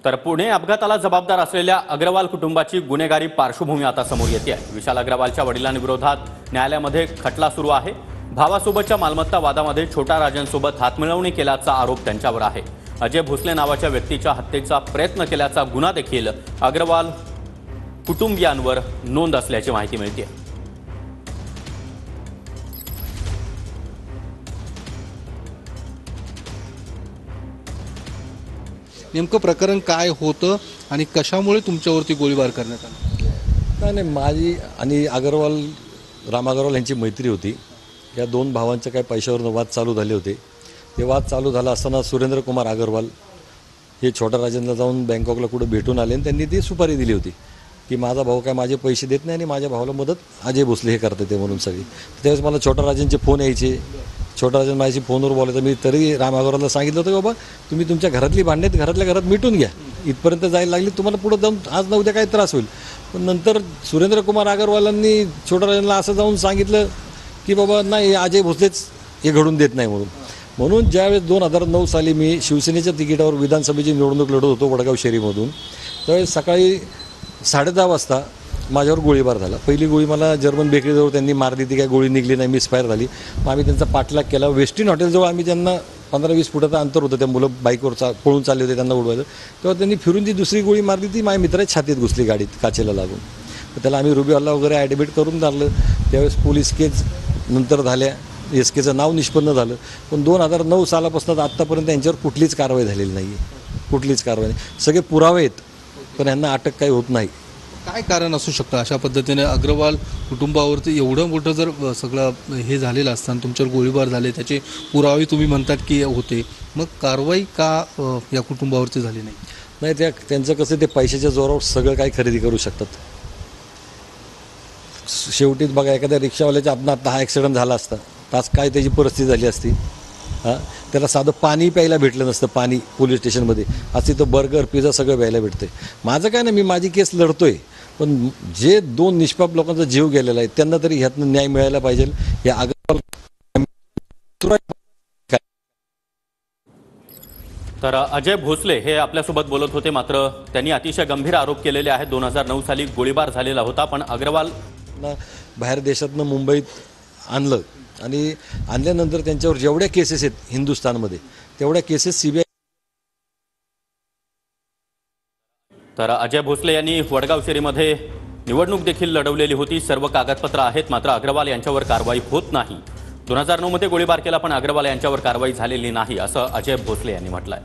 तर पुणे अपघाताला जबाबदार असलेल्या अग्रवाल कुटुंबाची गुन्हेगारी पार्श्वभूमी आता समोर येते आहे। विशाल अग्रवालच्या वडिलांविरोधात न्यायालयामध्ये खटला सुरू आहे। भावासोबतच्या मालमत्ता वादामध्ये छोटा राजनसोबत हातमिळवणी केल्याचा आरोप त्यांच्यावर आहे। अजय भोसले नावाच्या व्यक्तीच्या हत्येचा प्रयत्न केल्याचा गुन्हा देखील अग्रवाल कुटुंबियांवर नोंद असल्याची माहिती मिळते। नेमकं प्रकरण काय होतं आणि कशामुळे तुमच्यावरती गोळीबार करण्यात आला? नाही, माझी आणि राम अग्रवाल यांची मैत्री होती। या दोन भावांचे काही पैशावर वाद चालू झाले होते। ते वाद चालू झाला असताना सुरेंद्र कुमार अग्रवाल हे छोटा राजेंना जाऊन बँकॉकला कुठे भेटून आले आणि त्यांनी ती सुपारी दिली होती की माझा भाऊ काय माझे पैसे देत नाही आणि माझ्या भावाला मदत अजय भोसले हे करते ते म्हणून सगळी। त्यावेळेस मला छोटा राजेंचे फोन यायचे। छोटा राजन माझ्याशी फोनवर बोलायचं। मी तरी राम अग्रवालला सांगितलं होतं की बाबा तुम्ही तुमच्या घरातली भांडणं घरातल्या घरात मिटून घ्या, इथपर्यंत जायला लागली तुम्हाला पुढे जाऊन आज ना उद्या काही त्रास होईल। पण नंतर सुरेंद्र कुमार अग्रवालांनी छोटा राजनला असं जाऊन सांगितलं की बाबा नाही अजय भोसलेच हे घडून देत नाही म्हणून ज्यावेळेस 2009 साली मी शिवसेनेच्या तिकिटावर विधानसभेची निवडणूक लढत होतो वडगाव शहरीमधून, त्यावेळेस सकाळी 10:30 वाजता माझ्यावर गोळीबार झाला। पहिली गोळी मला जर्मन बेकरीजवळ त्यांनी मारली, ती काय गोळी निघली नाही, मिसफायर झाली। मग आम्ही त्यांचा पाठलाग केला। वेस्टिन हॉटेलजवळ आम्ही त्यांना 15-20 फुटाचं अंतर होतं, त्या मुलं बाईकवर पळून चालले होते त्यांना उडवायचं, तेव्हा त्यांनी फिरून जी दुसरी गोळी मारली ती माझ्या मित्राच्या छातीत घुसली गाडीत काचेला लागून। तर त्याला आम्ही रुबी हल्ला वगैरे ॲडमिट करून धरलं। त्यावेळेस पोलीस केस नंतर झाल्या, एस केचं नाव निष्पन्न झालं। पण 2009 सालापासून आत्तापर्यंत त्यांच्यावर कुठलीच कारवाई झालेली नाही आहे, कुठलीच कारवाई नाही। सगळे पुरावे आहेत पण यांना अटक काही होत नाही। काय कारण असू शकतं अशा पद्धतीने अग्रवाल कुटुंबावरती एवढं मोठं जर सगळं हे झालेलं असताना तुमच्यावर गोळीबार झाले, त्याचे पुरावे तुम्ही म्हणतात की होते, मग कारवाई का या कुटुंबावरती झाली नाही? नाही, त्यांचं कसं ते पैशाच्या जोरावर सगळं काही खरेदी करू शकतात। शेवटीच बघा एखाद्या रिक्षावाल्याच्या आता हा ॲक्सिडेंट झाला असता तास काय त्याची परिस्थिती झाली असती। त्याला साधं पाणी प्यायला भेटलं नसतं, पाणी पोलीस स्टेशनमध्ये। असे तर बर्गर पिझ्झा सगळं प्यायला भेटते। माझं काय नाही, मी माझी केस लढतोय, पण जे 2 निष्पाप लोकांचा जीव गेलेला आहे त्यांना तरी ह्यातनं न्याय मिळायला पाहिजे। या अग्रवाल तर अजय भोसले हे आपल्यासोबत बोलत होते, मात्र त्यांनी अतिशय गंभीर आरोप केलेले आहेत। 2009 साली गोळीबार झालेला होता, पण अग्रवाल बाहेर देशातनं मुंबईत आणलं आणि आणल्यानंतर त्यांच्यावर जेवढ्या केसेस आहेत हिंदुस्थानमध्ये तेवढ्या केसेस CBI। तर अजय भोसले यांनी वडगाव शहरीमध्ये निवडणूक देखील लढवलेली होती, सर्व कागदपत्र आहेत, मात्र अग्रवाल यांच्यावर कारवाई होत नाही। 2009 मध्ये गोळीबार केला पण अग्रवाल यांच्यावर कारवाई झालेली नाही असं अजय भोसले यांनी म्हटलंय।